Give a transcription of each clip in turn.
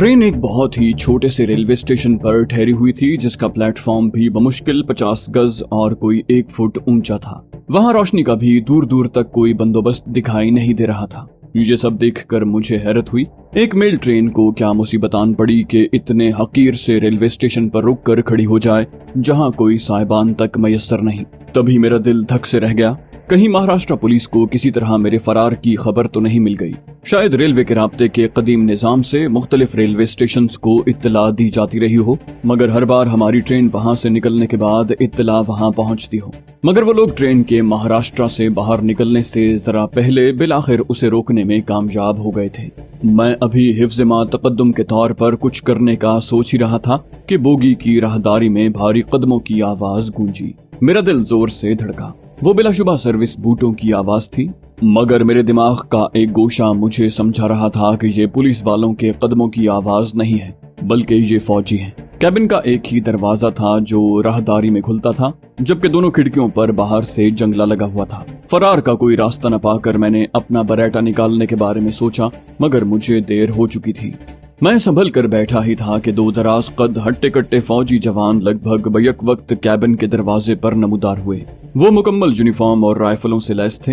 Train एक बहुत ही छोटे से रेलवे स्टेशन पर ठहरी हुई थी, जिसका प्लेटफॉर्म भी बमुश्किल 50 गज और कोई 1 फुट ऊंचा था। वहां रोशनी का भी दूर दूर तक कोई बंदोबस्त दिखाई नहीं दे रहा था। ये सब देखकर मुझे हैरत हुई। एक मेल ट्रेन को क्या मुसीबत आन पड़ी कि इतने हकीर से रेलवे स्टेशन पर रुक कर खड़ी हो जाए, जहां कोई साइबान तक मयस्सर नहीं। तभी मेरा दिल धक से रह गया। कहीं महाराष्ट्र पुलिस को किसी तरह मेरे फरार की खबर तो नहीं मिल गई। शायद रेलवे के राब्ते के कदीम निजाम से मुख्तलिफ रेलवे स्टेशंस को इत्तला दी जाती रही हो, मगर हर बार हमारी ट्रेन वहां से निकलने के बाद इत्तला वहां पहुंचती हो। मगर वो लोग ट्रेन के महाराष्ट्र से बाहर निकलने से जरा पहले बिलाखिर उसे रोकने में कामयाब हो गए थे। मैं अभी हिफ्ज़-ए-मा तक़द्दुम के तौर पर कुछ करने का सोच ही रहा था कि बोगी की राहदारी में भारी कदमों की आवाज गूंजी। मेरा दिल जोर से धड़का। वो बिलाशुबा सर्विस बूटों की आवाज थी, मगर मेरे दिमाग का एक गोशा मुझे समझा रहा था कि ये पुलिस वालों के कदमों की आवाज नहीं है, बल्कि ये फौजी हैं। कैबिन का एक ही दरवाजा था जो राहदारी में खुलता था, जबकि दोनों खिड़कियों पर बाहर से जंगला लगा हुआ था। फरार का कोई रास्ता न पाकर मैंने अपना बरेटा निकालने के बारे में सोचा, मगर मुझे देर हो चुकी थी। मैं संभल कर बैठा ही था कि 2 दराज कद हट्टे कट्टे फौजी जवान लगभग बैक वक्त कैबिन के दरवाजे पर नमूदार हुए। वो मुकम्मल यूनिफॉर्म और राइफलों से लैस थे।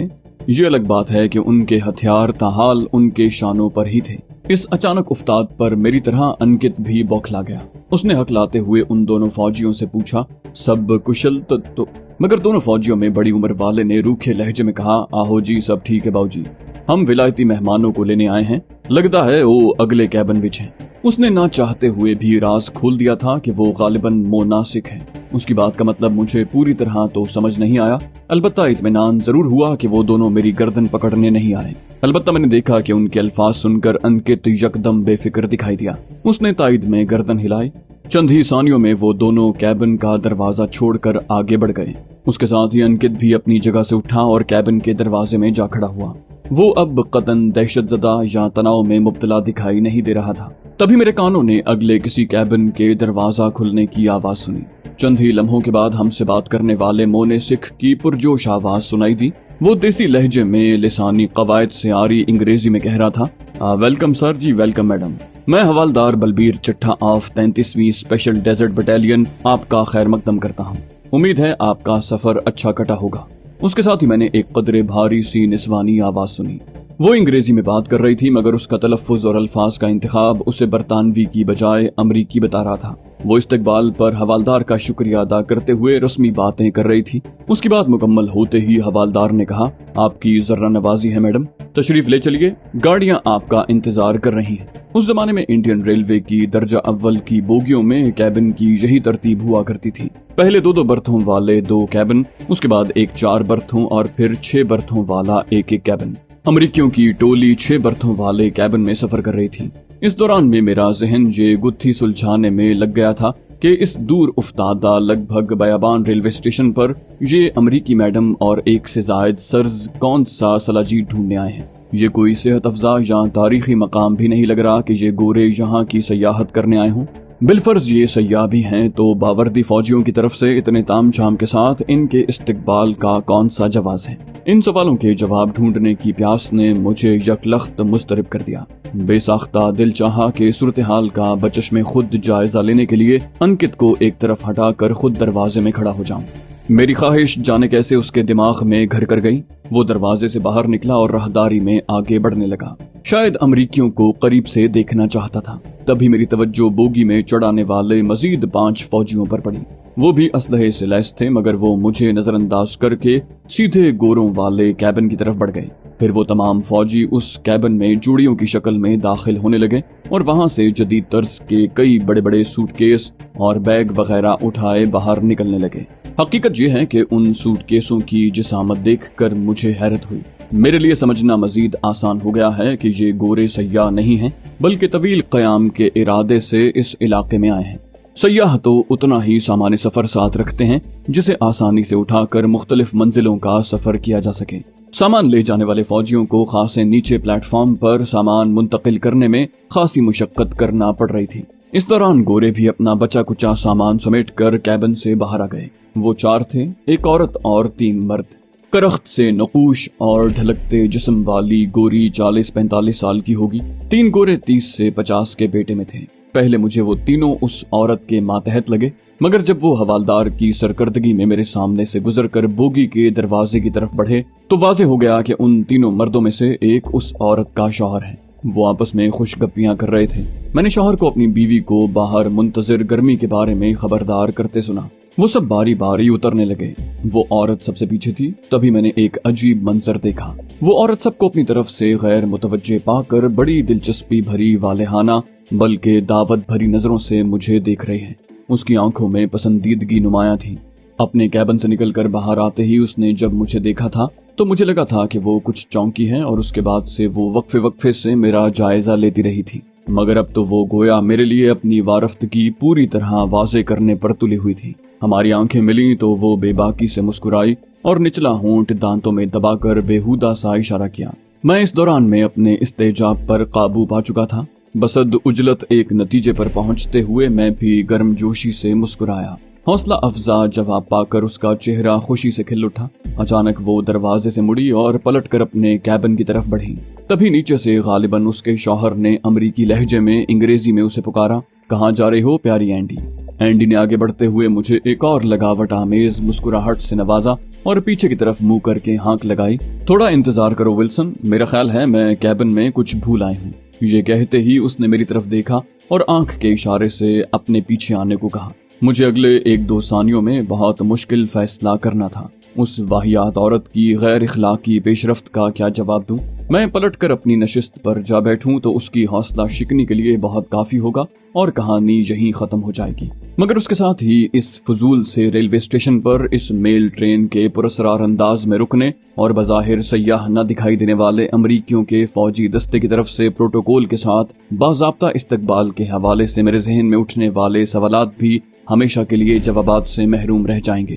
ये अलग बात है कि उनके हथियार ताहाल उनके शानों पर ही थे। इस अचानक उफ्ताद पर मेरी तरह अंकित भी बौखला गया। उसने हकलाते हुए उन दोनों फौजियों से पूछा, सब कुशल तो? मगर दोनों फौजियों में बड़ी उम्र वाले ने रूखे लहजे में कहा, आहो जी, सब ठीक है बाबूजी, हम विलायती मेहमानों को लेने आए हैं, लगता है वो अगले कैबिन विच हैं। उसने ना चाहते हुए भी राज खोल दिया था कि वो गालिबन मोनासिक है। उसकी बात का मतलब मुझे पूरी तरह तो समझ नहीं आया, अलबत्ता इत्मीनान जरूर हुआ कि वो दोनों मेरी गर्दन पकड़ने नहीं आए। अलबत्ता मैंने देखा कि उनके अल्फाज सुनकर अंकित यकदम बेफिक्र दिखाई दिया। उसने तायद में गर्दन हिलाई। चंद ही सानियों में वो दोनों कैबिन का दरवाजा छोड़कर आगे बढ़ गए। उसके साथ ही अंकित भी अपनी जगह से उठा और कैबिन के दरवाजे में जा खड़ा हुआ। वो अब कतन दहशतजदा या तनाव में मुब्तला दिखाई नहीं दे रहा था। तभी मेरे कानों ने अगले किसी कैबिन के दरवाजा खुलने की आवाज सुनी। चंद ही लम्हों के बाद हमसे बात करने वाले मोने सिख की पुरजोश आवाज सुनाई दी। वो देसी लहजे में लिसानी कवायद से आरी अंग्रेजी में कह रहा था, वेलकम सर जी, वेलकम मैडम। मैं हवालदार बलबीर चिट्ठा ऑफ 33वीं स्पेशल डेजर्ट बटालियन आपका खैर मकदम करता हूँ। उम्मीद है आपका सफर अच्छा कटा होगा। उसके साथ ही मैंने एक कदरे भारी सी निस्वानी आवाज सुनी। वो अंग्रेजी में बात कर रही थी, मगर उसका तलफ्फुज और अल्फाज का इंतखाब उसे बरतानवी की बजाय अमरीकी बता रहा था। वो इस्तकबाल पर हवालदार का शुक्रिया अदा करते हुए रस्मी बातें कर रही थी। उसकी बात मुकम्मल होते ही हवालदार ने कहा, आपकी जर्रा नवाजी है मैडम, तशरीफ ले चलिए, गाड़ियां आपका इंतजार कर रही हैं। उस जमाने में इंडियन रेलवे की दर्जा अव्वल की बोगियों में कैबिन की यही तरतीब हुआ करती थी। पहले 2-2 बर्थों वाले 2 कैबिन, उसके बाद एक 4 बर्थों और फिर 6 बर्थों वाला एक कैबिन। अमरीकियों की टोली 6 बर्थों वाले कैबिन में सफर कर रही थी। इस दौरान में मेरा जहन ये गुत्थी सुलझाने में लग गया था कि इस दूर उफ्तादा लगभग बयाबान रेलवे स्टेशन पर ये अमरीकी मैडम और एक से जायद सर्ज कौन सा सलाजीत ढूंढने आए हैं। ये कोई सेहत अफजा या तारीखी मकाम भी नहीं लग रहा कि ये गोरे यहाँ की सयाहत करने आए हों। बिलफर्ज ये सयाह भी हैं तो बावर्दी फौजियों की तरफ से इतने तामझाम के साथ इनके इस्तकबाल का कौन सा जवाज है। इन सवालों के जवाब ढूंढने की प्यास ने मुझे यकलख्त मुस्तरब कर दिया। बेसाख्ता दिल चाहा कि सूरत हाल का बचश में खुद जायजा लेने के लिए अंकित को एक तरफ हटाकर खुद दरवाजे में खड़ा हो जाऊं। मेरी ख्वाहिश जाने कैसे उसके दिमाग में घर कर गई। वो दरवाजे से बाहर निकला और राहदारी में आगे बढ़ने लगा। शायद अमरीकियों को करीब से देखना चाहता था। तभी मेरी तवज्जो बोगी में चढ़ाने वाले मजीद 5 फौजियों पर पड़ी। वो भी असलहे से लैस थे, मगर वो मुझे नजरअंदाज करके सीधे गोरों वाले कैबिन की तरफ बढ़ गए। फिर वो तमाम फौजी उस कैबिन में चूड़ियों की शक्ल में दाखिल होने लगे और वहां से जदीद तर्ज के कई बड़े बड़े सूटकेस और बैग वगैरह उठाए बाहर निकलने लगे। हकीकत ये है कि उन सूटकेसों की जिसामत देखकर मुझे हैरत हुई। मेरे लिए समझना मजीद आसान हो गया है कि ये गोरे सयाह नहीं हैं, बल्कि तवील क़याम के इरादे से इस इलाके में आए हैं। सयाह तो उतना ही सामान्य सफर साथ रखते हैं जिसे आसानी से उठाकर मुख्तलिफ मंजिलों का सफर किया जा सके। सामान ले जाने वाले फौजियों को खासे नीचे प्लेटफॉर्म पर सामान मुंतकिल करने में खासी मुशक्कत करना पड़ रही थी। इस दौरान गोरे भी अपना बचा कुचा सामान समेट कर कैबिन से बाहर आ गए। वो 4 थे, एक औरत और 3 मर्द। کرخت سے نقوش اور ڈھلکتے جسم والی گوری 40-45 سال کی ہوگی. 3 گورے 30 سے 50 کے بیٹے میں تھے. پہلے مجھے وہ تینوں اس عورت کے ماتحت لگے، مگر جب وہ حوالدار کی سرکردگی میں میرے سامنے سے گزر کر بوگی کے دروازے کی طرف بڑھے تو واضح ہو گیا کہ ان تینوں مردوں میں سے ایک اس عورت کا شوہر ہے. وہ آپس میں خوش گپیاں کر رہے تھے. میں نے شوہر کو اپنی بیوی کو باہر منتظر گرمی کے بارے میں خبردار کرتے سنا. وہ سب باری باری اترنے لگے. وہ عورت سب سے پیچھے تھی. تبھی میں نے ایک عجیب منظر دیکھا. وہ عورت سب کو اپنی طرف سے غیر متوجہ پا کر بڑی دلچسپی بھری والہانہ بلکہ دعوت بھری نظروں سے مجھے دیکھ رہے ہیں. اس کی آنکھوں میں پسندیدگی نمایاں تھی. اپنے کیبن سے نکل کر باہر آتے ہی اس نے جب مجھے دیکھا تھا تو مجھے لگا تھا کہ وہ کچھ چونکی ہے، اور اس کے بعد سے وہ وقفے سے میرا جائزہ لیتی رہی تھی. مگر اب تو وہ گویا میرے لیے اپنی وارفتگی پوری طرح واضح کرنے پر تلی ہوئی تھی. ہماری آنکھیں ملیں تو وہ بے باکی سے مسکرائی اور نچلا ہونٹ دانتوں میں دبا کر بےہودہ سا اشارہ کیا. میں اس دوران میں اپنے استعجاب پر قابو پا چکا تھا. بسد اجلت ایک نتیجے پر پہنچتے ہوئے میں بھی گرم جوشی سے مسکرایا. حوصلہ افزا جواب پا کر اس کا چہرہ خوشی سے کھل اٹھا. اچانک وہ دروازے سے مڑی اور پلٹ کر اپنے کیبن کی طرف بڑھی. تبھی نیچے سے غالباً اس کے شوہر نے امریکی لہجے میں انگریزی میں اسے پکارا. کہاں جا رہے ہو پیاری اینڈی؟ اینڈی نے آگے بڑھتے ہوئے مجھے ایک اور لگاوٹ آمیز مسکراہٹ سے نوازا اور پیچھے کی طرف منہ کر کے ہانک لگائی. تھوڑا انتظار کرو ولسن، میرا خیال ہے میں کیبن میں کچھ بھول آئی ہوں. یہ کہتے ہی اس نے میری طرف دیکھا اور آنکھ کے اشارے سے اپنے پیچھے آنے کو کہا. مجھے اگلے 1-2 ثانیوں میں بہت مشکل فیصلہ کرنا تھا. اس واہیات عورت کی غیر اخلاقی پیش رفت کا کیا جواب دوں؟ میں پلٹ کر اپنی نشست پر جا بیٹھوں تو اس کی حوصلہ شکنی کے لیے بہت کافی ہوگا اور کہانی یہیں ختم ہو جائے گی. مگر اس کے ساتھ ہی اس فضول سے ریلوے اسٹیشن پر اس میل ٹرین کے پراسرار انداز میں رکنے اور بظاہر سیاح نہ دکھائی دینے والے امریکیوں کے فوجی دستے کی طرف سے پروٹوکول کے ساتھ باضابطہ استقبال کے حوالے سے میرے ذہن میں اٹھنے والے سوالات بھی ہمیشہ کے لیے جوابات سے محروم رہ جائیں گے،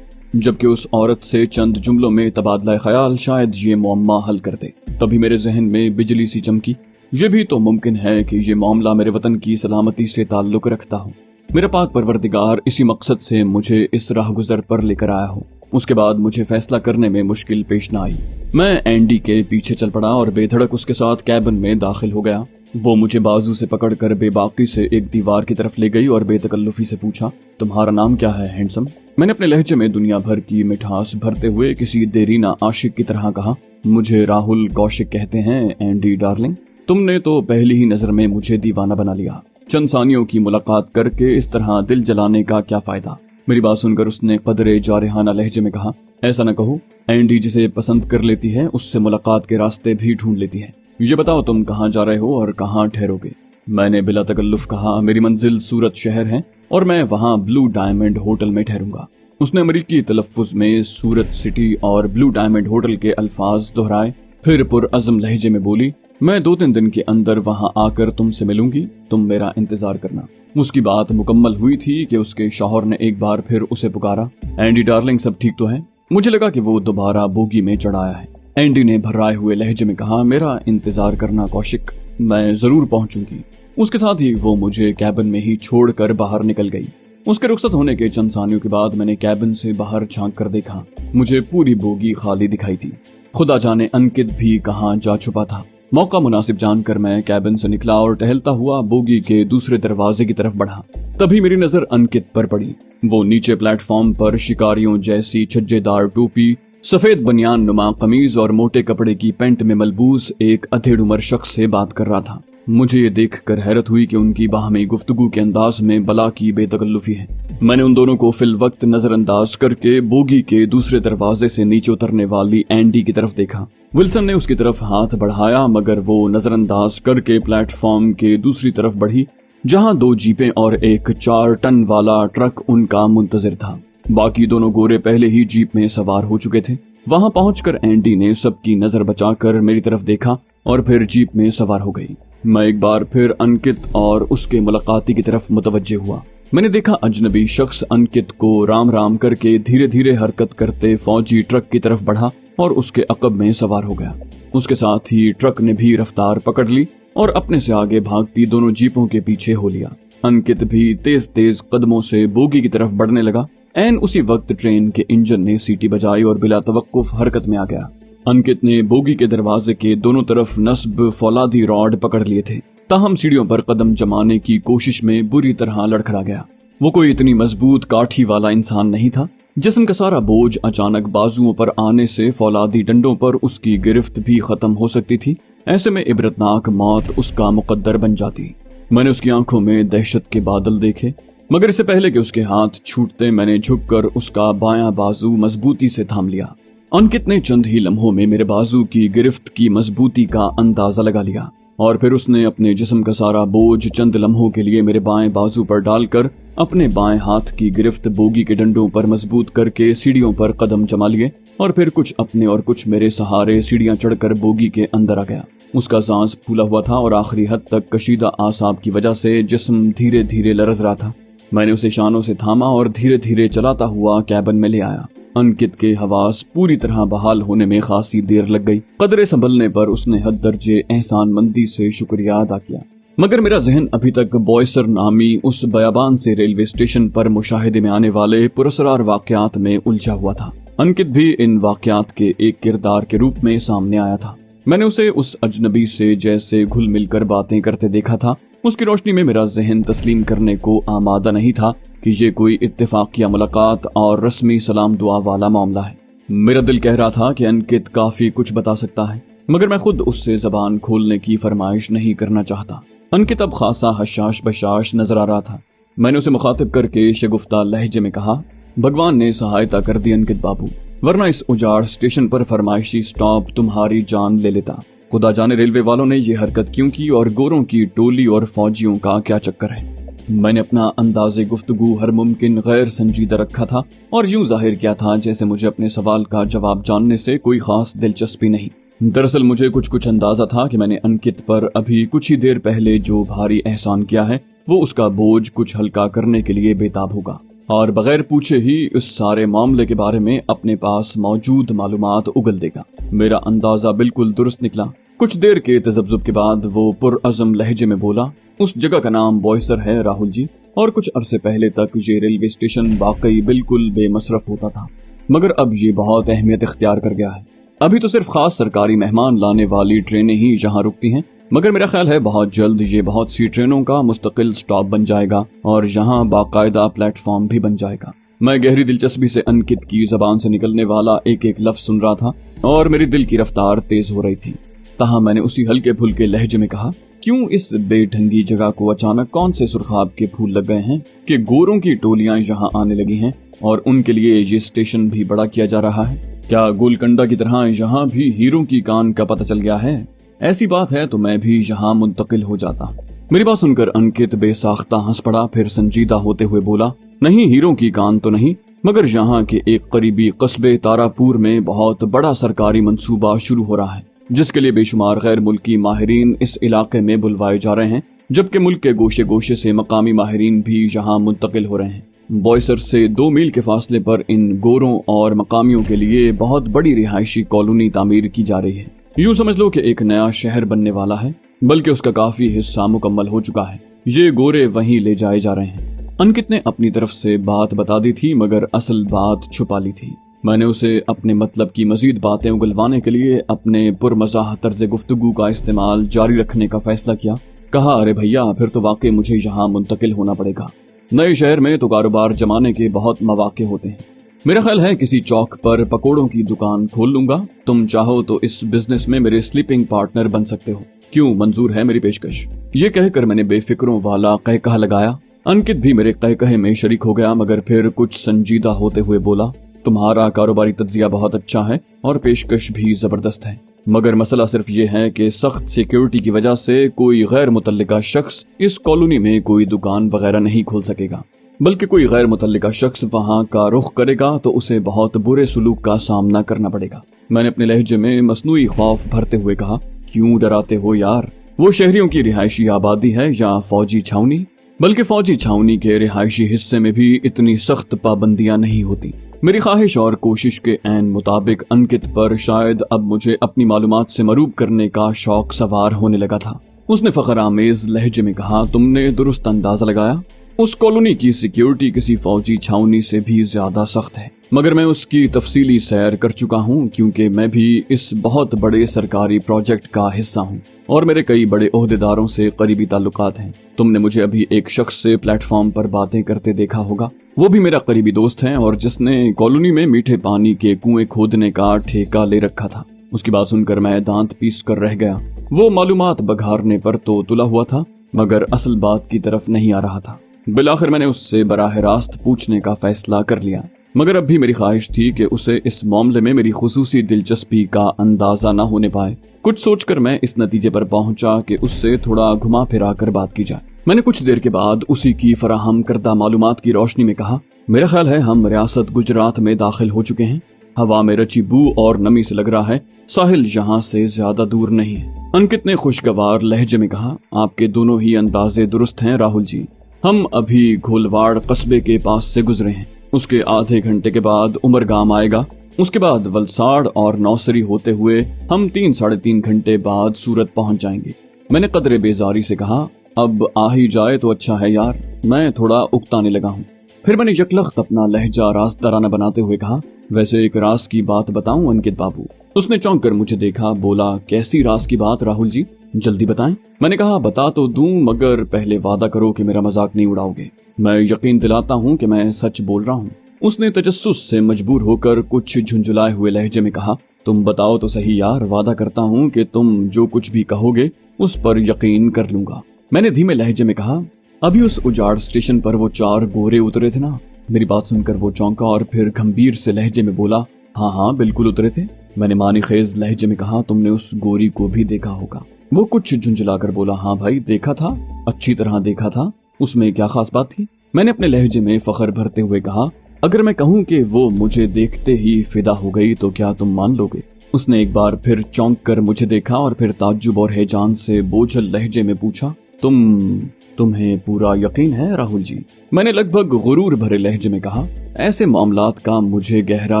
جبکہ اس عورت سے چند جملوں میں تبادلہ خیال شاید یہ معمہ حل کر دے. تبھی میرے ذہن میں بجلی سی چمکی. یہ بھی تو ممکن ہے کہ یہ معاملہ میرے وطن کی سلامتی سے تعلق رکھتا ہو. میرا پاک پروردگار اسی مقصد سے مجھے اس راہ گزر پر لے کر آیا ہو. اس کے بعد مجھے فیصلہ کرنے میں مشکل پیش نہ آئی. میں اینڈی کے پیچھے چل پڑا اور بے دھڑک اس کے ساتھ کیبن میں داخل ہو گیا. وہ مجھے بازو سے پکڑ کر بے باکی سے ایک دیوار کی طرف لے گئی اور بے تکلفی سے پوچھا، تمہارا نام کیا ہے ہینڈسم؟ میں نے اپنے لہجے میں دنیا بھر کی مٹھاس بھرتے ہوئے کسی دیرینہ عاشق کی طرح کہا، مجھے راہل کوشک کہتے ہیں اینڈی ڈارلنگ. تم نے تو پہلی ہی نظر میں مجھے دیوانہ بنا لیا. چند ثانیوں کی ملاقات کر کے اس طرح دل جلانے کا کیا فائدہ؟ میری بات سن کر اس نے قدرے جارحانہ لہجے میں کہا، ایسا نہ کہو. اینڈی جسے پسند کر لیتی ہے اس سے ملاقات کے راستے بھی ڈھونڈ لیتی ہے. یہ بتاؤ تم کہاں جا رہے ہو اور کہاں ٹھہرو گے؟ میں نے بلا تکلف کہا، میری منزل سورت شہر ہے اور میں وہاں بلو ڈائمنڈ ہوٹل میں ٹھہروں گا. اس نے امریکی تلفظ میں سورت سٹی اور بلو ڈائمنڈ ہوٹل کے الفاظ دہرائے. پھر پرعزم لہجے میں بولی، میں 2-3 دن کے اندر وہاں آ کر تم سے ملوں گی، تم میرا انتظار کرنا. اس کی بات مکمل ہوئی تھی کہ اس کے شوہر نے ایک بار پھر اسے پکارا، اینڈی ڈارلنگ سب ٹھیک تو ہے؟ مجھے لگا کہ وہ دوبارہ بوگی میں چڑھایا ہے. اینڈی نے بھرائے ہوئے لہجے میں کہا، میرا انتظار کرنا کوشک، میں ضرور پہنچوں گی. اس کے ساتھ ہی وہ مجھے کیبن میں ہی چھوڑ کر باہر نکل گئی. اس کے رخصت ہونے کے چند ثانیوں کے بعد میں نے کیبن سے باہر جھانک کر دیکھا. مجھے پوری بوگی خالی دکھائی تھی. خدا جانے انکت بھی کہاں جا چھپا تھا. موقع مناسب جان کر میں کیبن سے نکلا اور ٹہلتا ہوا بوگی کے دوسرے دروازے کی طرف بڑھا. تبھی میری نظر انکت پر پڑی. وہ نیچے پلیٹ فارم پر شکاریوں جیسی چھجے دار ٹوپی، سفید بنیان نما قمیض اور موٹے کپڑے کی پینٹ میں ملبوس ایک ادھیڑ عمر شخص سے بات کر رہا تھا. مجھے یہ دیکھ کر حیرت ہوئی کہ ان کی باہمی گفتگو کے انداز میں بلا کی بے تکلفی ہے. میں نے ان دونوں کو فی الوقت نظر انداز کر کے بوگی کے دوسرے دروازے سے نیچے اترنے والی اینڈی کی طرف دیکھا. ولسن نے اس کی طرف ہاتھ بڑھایا مگر وہ نظر انداز کر کے پلیٹ فارم کے دوسری طرف بڑھی جہاں 2 جیپیں اور ایک 4 ٹن والا ٹرک ان کا منتظر تھا. باقی دونوں گورے پہلے ہی جیپ میں سوار ہو چکے تھے. وہاں پہنچ کر اینڈی نے سب کی نظر بچا کر میری طرف دیکھا اور پھر جیپ میں سوار ہو گئی. میں ایک بار پھر انکت اور اس کے ملاقاتی کی طرف متوجہ ہوا. میں نے دیکھا اجنبی شخص انکت کو رام رام کر کے دھیرے دھیرے حرکت کرتے فوجی ٹرک کی طرف بڑھا اور اس کے عقب میں سوار ہو گیا. اس کے ساتھ ہی ٹرک نے بھی رفتار پکڑ لی اور اپنے سے آگے بھاگتی دونوں جیپوں کے پیچھے ہو لیا. انکت بھی تیز تیز قدموں سے بوگی کی طرف بڑھنے لگا. ऐन उसी वक्त ट्रेन के इंजन ने सीटी बजाई और बिला तवक्कुफ हरकत में आ गया। अंकित ने बोगी के दरवाजे के दोनों तरफ नस्ब फौलादी रॉड पकड़ लिए थे, ताहम सीढ़ियों पर कदम जमाने की कोशिश में बुरी तरह लड़खड़ा गया। वो कोई इतनी मजबूत काठी वाला इंसान नहीं था। जिस्म का सारा बोझ अचानक बाजुओं पर आने से फौलादी डंडों पर उसकी गिरफ्त भी खत्म हो सकती थी। ऐसे में इबरतनाक मौत उसका मुकद्दर बन जाती। मैंने उसकी आंखों में दहशत के बादल देखे, मगर इससे पहले कि उसके हाथ छूटते मैंने झुककर उसका बायां बाजू मजबूती से थाम लिया। अंकित ने चंद ही लम्हों में मेरे बाजू की गिरफ्त की मजबूती का अंदाजा लगा लिया और फिर उसने अपने जिस्म का सारा बोझ चंद लम्हों के लिए मेरे बाएं बाजू पर डालकर अपने बाएं हाथ की गिरफ्त बोगी के डंडों पर मजबूत करके सीढ़ियों पर कदम जमा लिए और फिर कुछ अपने और कुछ मेरे सहारे सीढ़ियां चढ़कर बोगी के अंदर आ गया। उसका सांस फूला हुआ था और आखिरी हद तक कशीदा आसाब की वजह से जिस्म धीरे धीरे लरज रहा था। मैंने उसे शानों से थामा और धीरे धीरे चलाता हुआ कैबिन में ले आया। अंकित के हवास पूरी तरह बहाल होने में खासी देर लग गई। कदरे संभलने पर उसने हद दर्जे एहसान मंदी से शुक्रिया अदा किया, मगर मेरा जहन अभी तक बॉयसर नामी उस बयाबान से रेलवे स्टेशन पर मुशाहिदे में आने वाले पुरस्कार वाकयात में उलझा हुआ था। अंकित भी इन वाकयात के एक किरदार के रूप में सामने आया था। मैंने उसे उस अजनबी से जैसे घुल मिलकर बातें करते देखा था। उसकी रोशनी में मेरा जहन तस्लीम करने को आमादा नहीं था कि ये कोई इत्तेफाकिया मुलाकात और रस्मी सलाम दुआ वाला मामला है। मेरा दिल कह रहा था कि अंकित काफी कुछ बता सकता है, मगर मैं खुद उससे जबान खोलने की फरमाइश नहीं करना चाहता। अंकित अब खासा हशाश बशाश नजर आ रहा था। मैंने उसे मुखातिब करके शगुफ्ता लहजे में कहा, भगवान ने सहायता कर दी अंकित बाबू, वरना इस उजाड़ स्टेशन पर फरमाइशी स्टॉप तुम्हारी जान ले लेता। खुदा जाने रेलवे वालों ने ये हरकत क्यों की और गोरों की टोली और फौजियों का क्या चक्कर है। मैंने अपना अंदाज़े गुफ्तगू हर मुमकिन गैर संजीदा रखा था और यूं जाहिर किया था जैसे मुझे अपने सवाल का जवाब जानने से कोई खास दिलचस्पी नहीं। दरअसल मुझे कुछ अंदाजा था कि मैंने अंकित पर अभी कुछ ही देर पहले जो भारी एहसान किया है वो उसका बोझ कुछ हल्का करने के लिए बेताब होगा और बगैर पूछे ही उस सारे मामले के बारे में अपने पास मौजूद मालूमात उगल देगा। मेरा अंदाजा बिल्कुल दुरुस्त निकला। कुछ देर के तजब्जुब के बाद वो पुरअज़म लहजे में बोला, उस जगह का नाम बॉयसर है राहुल जी, और कुछ अरसे पहले तक ये रेलवे स्टेशन वाकई बिल्कुल बेमसरफ होता था, मगर अब ये बहुत अहमियत इख्तियार कर गया है। अभी तो सिर्फ खास सरकारी मेहमान लाने वाली ट्रेनें ही यहाँ रुकती हैं, मगर मेरा ख्याल है बहुत जल्द ये बहुत सी ट्रेनों का मुस्तकिल स्टॉप बन जाएगा और यहाँ बाकायदा प्लेटफॉर्म भी बन जाएगा। मैं गहरी दिलचस्पी से अंकित की जबान से निकलने वाला एक एक लफ्ज सुन रहा था और मेरी दिल की रफ्तार तेज हो रही थी। तहाँ मैंने उसी हल्के फुल्के लहजे में कहा, क्यों इस बेढंगी जगह को अचानक कौन से सुर्खाब के फूल लग गए हैं कि गोरों की टोलियां यहाँ आने लगी हैं और उनके लिए ये स्टेशन भी बड़ा किया जा रहा है? क्या गोलकंडा की तरह यहाँ भी हीरों की कान का पता चल गया है? ऐसी बात है तो मैं भी यहाँ मुंतकिल हो जाता। मेरी बात सुनकर अंकित बेसाख्ता हंस पड़ा, फिर संजीदा होते हुए बोला, नहीं हीरों की कान तो नहीं, मगर यहाँ के एक करीबी कस्बे तारापुर में बहुत बड़ा सरकारी मंसूबा शुरू हो रहा है, जिसके लिए बेशुमार गैर मुल्की माहिरीन इस इलाके में बुलवाए जा रहे हैं, जबकि मुल्क के गोशे गोशे से मकामी माहिरीन भी यहाँ मुंतकिल हो रहे हैं। बॉयसर से 2 मील के फासले पर इन गोरों और मकामियों के लिए बहुत बड़ी रिहायशी कॉलोनी तामीर की जा रही है। यूं समझ लो कि एक नया शहर बनने वाला है, बल्कि उसका काफी हिस्सा मुकम्मल हो चुका है। ये गोरे वहीं ले जाए जा रहे हैं। अंकित ने अपनी तरफ से बात बता दी थी, मगर असल बात छुपा ली थी। मैंने उसे अपने मतलब की मजीद बातें उगलवाने के लिए अपने पुरमज़ाह तर्ज गुफ्तगू का इस्तेमाल जारी रखने का फैसला किया। कहा, अरे भैया, फिर तो वाकई मुझे यहाँ मुंतकिल होना पड़ेगा। नए शहर में तो कारोबार जमाने के बहुत मौके होते हैं। मेरा ख्याल है किसी चौक पर पकोड़ों की दुकान खोल लूंगा। तुम चाहो तो इस बिजनेस में मेरे स्लीपिंग पार्टनर बन सकते हो। क्यों, मंजूर है मेरी पेशकश? ये कहकर मैंने बेफिक्रों वाला कहकहा लगाया। अंकित भी मेरे कहकहे में शरीक हो गया, मगर फिर कुछ संजीदा होते हुए बोला, तुम्हारा कारोबारी तज्जिया बहुत अच्छा है और पेशकश भी जबरदस्त है, मगर मसला सिर्फ ये है कि सख्त सिक्योरिटी की वजह से कोई गैर मुतल्लिका शख्स इस कॉलोनी में कोई दुकान वगैरह नहीं खोल सकेगा, बल्कि कोई गैर मुतल्लिका शख्स वहां का रुख करेगा तो उसे बहुत बुरे सलूक का सामना करना पड़ेगा। मैंने अपने लहजे में मसनूई खौफ भरते हुए कहा, क्यों डराते हो यार? वो शहरियों की रिहायशी आबादी है या फौजी छावनी? बल्कि फौजी छावनी के रिहायशी हिस्से में भी इतनी सख्त पाबंदियां नहीं होती। मेरी ख्वाहिश और कोशिश के ऐन मुताबिक अंकित पर शायद अब मुझे अपनी मालूमात से मरूब करने का शौक सवार होने लगा था। उसने फखर आमेज लहजे में कहा, तुमने दुरुस्त अंदाजा लगाया। उस कॉलोनी की सिक्योरिटी किसी फौजी छावनी से भी ज्यादा सख्त है, मगर मैं उसकी तफसीली सैर कर चुका हूँ क्योंकि मैं भी इस बहुत बड़े सरकारी प्रोजेक्ट का हिस्सा हूँ और मेरे कई बड़े ओहदेदारों से करीबी ताल्लुकात हैं। तुमने मुझे अभी एक शख्स से प्लेटफॉर्म पर बातें करते देखा होगा, वो भी मेरा करीबी दोस्त है और जिसने कॉलोनी में मीठे पानी के कुएं खोदने का ठेका ले रखा था। उसकी बात सुनकर मैं दांत पीस कर रह गया। वो मालूमात बघारने पर तो तुला हुआ था मगर असल बात की तरफ नहीं आ रहा था। बिलाखिर मैंने उससे बराह रास्त पूछने का फैसला कर लिया, मगर अब भी मेरी ख्वाहिश थी कि उसे इस मामले में मेरी खुसूसी दिलचस्पी का अंदाजा न होने पाए। कुछ सोचकर मैं इस नतीजे पर पहुंचा कि उससे थोड़ा घुमा फिरा कर बात की जाए। मैंने कुछ देर के बाद उसी की फराहम करदा मालूमात की रोशनी में कहा, मेरा ख्याल है हम रियासत गुजरात में दाखिल हो चुके हैं। हवा में रची बू और नमी से लग रहा है साहिल यहाँ से ज्यादा दूर नहीं है। अंकित ने खुशगवार लहजे में कहा, आपके दोनों ही अंदाजे दुरुस्त हैं राहुल जी। हम अभी घोलवाड़ कस्बे के पास से गुजरे हैं, उसके आधे घंटे के बाद उमरगाम आएगा, उसके बाद वलसाड़ और नौसरी होते हुए हम 3-3.5 घंटे बाद सूरत पहुंच जाएंगे। मैंने कदरे बेजारी से कहा, अब आ ही जाए तो अच्छा है यार, मैं थोड़ा उकताने लगा हूँ। फिर मैंने यकलख्त अपना लहजा रास्तदाराना बनाते हुए कहा, वैसे एक राज की बात बताऊं अंकित बाबू। उसने चौंक कर मुझे देखा, बोला, कैसी राज की बात राहुल जी, जल्दी बताएं। मैंने कहा, बता तो दूं मगर पहले वादा करो कि मेरा मजाक नहीं उड़ाओगे। मैं यकीन दिलाता हूं कि मैं सच बोल रहा हूं। उसने तजस्सुस से मजबूर होकर कुछ झुंझुलाए हुए लहजे में कहा, तुम बताओ तो सही यार, वादा करता हूं कि तुम जो कुछ भी कहोगे उस पर यकीन कर लूंगा। मैंने धीमे लहजे में कहा, अभी उस उजाड़ स्टेशन पर वो 4 गोरे उतरे थे ना। मेरी बात सुनकर वो चौंका और फिर गंभीर से लहजे में बोला, हाँ बिल्कुल उतरे थे। मैंने मानी खेज लहजे में कहा, तुमने उस गोरी को भी देखा होगा। वो कुछ झुंझुलाकर बोला, हाँ भाई देखा था, अच्छी तरह देखा था। उसमें क्या खास बात थी? मैंने अपने लहजे में फख्र भरते हुए कहा, अगर मैं कहूँ कि वो मुझे देखते ही फिदा हो गई तो क्या तुम मान लोगे? उसने एक बार फिर चौंक कर मुझे देखा और फिर ताज्जुब और हैजान से बोझल लहजे में पूछा, तुम्हें पूरा यकीन है राहुल जी? मैंने लगभग गुरूर भरे लहजे में कहा, ऐसे मामलात का मुझे गहरा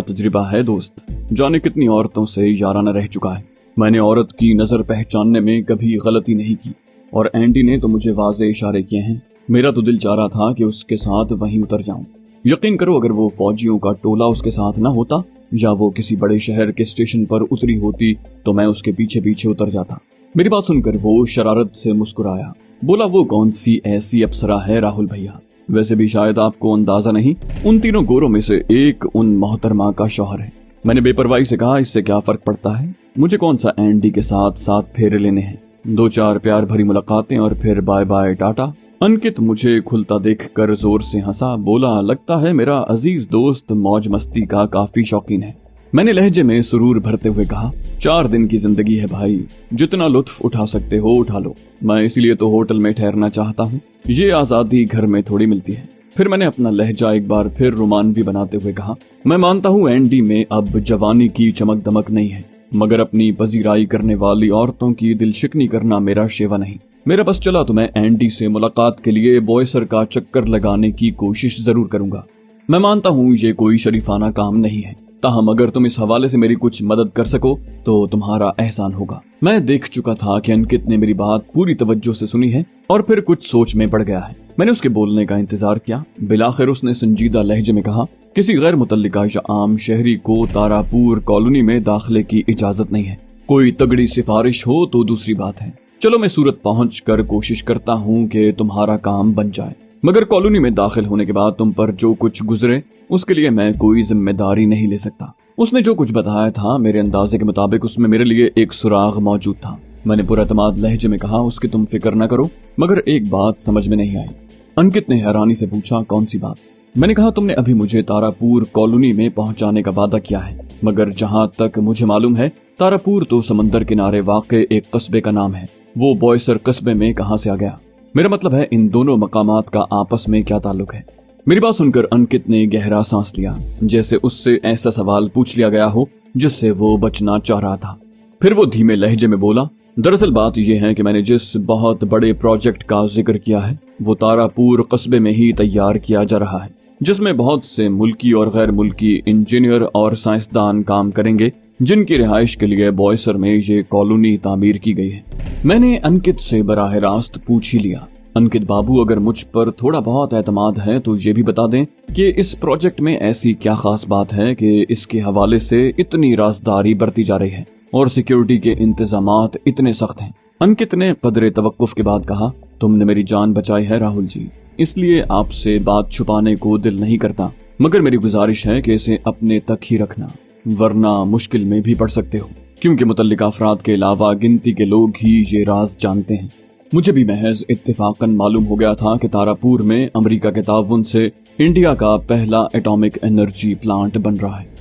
तजुर्बा है दोस्त, जाने कितनी औरतों से याराना रह चुका है। मैंने औरत की नजर पहचानने में कभी गलती नहीं की और एंडी ने तो मुझे वाज़े इशारे किए हैं। मेरा तो दिल चाह रहा था कि उसके साथ वहीं उतर जाऊं। यकीन करो, अगर वो फौजियों का टोला उसके साथ न होता या वो किसी बड़े शहर के स्टेशन पर उतरी होती तो मैं उसके पीछे पीछे उतर जाता। मेरी बात सुनकर वो शरारत से मुस्कुराया, बोला, वो कौन सी ऐसी अप्सरा है राहुल भैया? वैसे भी शायद आपको अंदाजा नहीं, उन तीनों गोरों में से एक उन मोहतरमा का शौहर है। मैंने बेपरवाही से कहा, इससे क्या फर्क पड़ता है? मुझे कौन सा एंडी के साथ 7 फेरे लेने हैं, 2-4 प्यार भरी मुलाकातें और फिर बाय बाय टाटा। अंकित मुझे खुलता देखकर जोर से हंसा, बोला, लगता है मेरा अजीज दोस्त मौज मस्ती का काफी शौकीन है। मैंने लहजे में सुरूर भरते हुए कहा, 4 दिन की जिंदगी है भाई, जितना लुत्फ उठा सकते हो उठा लो। मैं इसलिए तो होटल में ठहरना चाहता हूँ, ये आजादी घर में थोड़ी मिलती है। फिर मैंने अपना लहजा एक बार फिर रोमानवी बनाते हुए कहा, मैं मानता हूँ एंडी में अब जवानी की चमक दमक नहीं है, मगर अपनी पजीराई करने वाली औरतों की दिलशिकनी करना मेरा शेवा नहीं। मेरा बस चला तो मैं एंडी से मुलाकात के लिए बॉयसर का चक्कर लगाने की कोशिश जरूर करूंगा। मैं मानता हूँ ये कोई शरीफाना काम नहीं है, ताहम अगर तुम इस हवाले से मेरी कुछ मदद कर सको तो तुम्हारा एहसान होगा। मैं देख चुका था कि अंकित ने मेरी बात पूरी तवज्जो से सुनी है और फिर कुछ सोच में पड़ गया है। मैंने उसके बोलने का इंतजार किया। बिलाखिर उसने संजीदा लहजे में कहा, किसी गैर मुतल्लिका या आम शहरी को तारापुर कॉलोनी में दाखिले की इजाजत नहीं है। कोई तगड़ी सिफारिश हो तो दूसरी बात है। चलो मैं सूरत पहुँच कर कोशिश करता हूँ कि तुम्हारा काम बन जाए, मगर कॉलोनी में दाखिल होने के बाद तुम पर जो कुछ गुजरे उसके लिए मैं कोई जिम्मेदारी नहीं ले सकता। उसने जो कुछ बताया था मेरे अंदाजे के मुताबिक उसमें मेरे लिए एक सुराग मौजूद था। मैंने पुरएतमाद लहजे में कहा, उसकी तुम फिक्र न करो, मगर एक बात समझ में नहीं आई। अंकित ने हैरानी से पूछा, कौन सी बात? मैंने कहा, तुमने अभी मुझे तारापुर कॉलोनी में पहुंचाने का वादा किया है, मगर जहां तक मुझे मालूम है तारापुर तो समंदर किनारे वाक़े एक कस्बे का नाम है। वो बॉयसर कस्बे में कहां से आ गया? मेरा मतलब है इन दोनों मकामात का आपस में क्या ताल्लुक है? मेरी बात सुनकर अंकित ने गहरा सांस लिया, जैसे उससे ऐसा सवाल पूछ लिया गया हो जिससे वो बचना चाह रहा था। फिर वो धीमे लहजे में बोला, दरअसल बात यह है कि मैंने जिस बहुत बड़े प्रोजेक्ट का जिक्र किया है वो तारापुर कस्बे में ही तैयार किया जा रहा है, जिसमें बहुत से मुल्की और गैर मुल्की इंजीनियर और साइंसदान काम करेंगे, जिनकी रिहाइश के लिए बॉयसर में ये कॉलोनी तामीर की गई है। मैंने अंकित से बराह रास्त पूछ ही लिया, अंकित बाबू, अगर मुझ पर थोड़ा बहुत एतमाद है तो ये भी बता दें कि इस प्रोजेक्ट में ऐसी क्या खास बात है कि इसके हवाले से इतनी राजदारी बरती जा रही है और सिक्योरिटी के इंतजामात इतने सख्त हैं। अंकित ने कदरे तवक्कुफ के बाद कहा, तुमने मेरी जान बचाई है राहुल जी, इसलिए आपसे बात छुपाने को दिल नहीं करता, मगर मेरी गुजारिश है कि इसे अपने तक ही रखना, वरना मुश्किल में भी पड़ सकते हो, क्योंकि मुतल्लिका अफराद के अलावा गिनती के लोग ही ये राज जानते हैं। मुझे भी महज इत्तेफाकन मालूम हो गया था कि तारापुर में अमेरिका के ताउन से इंडिया का पहला एटॉमिक एनर्जी प्लांट बन रहा है।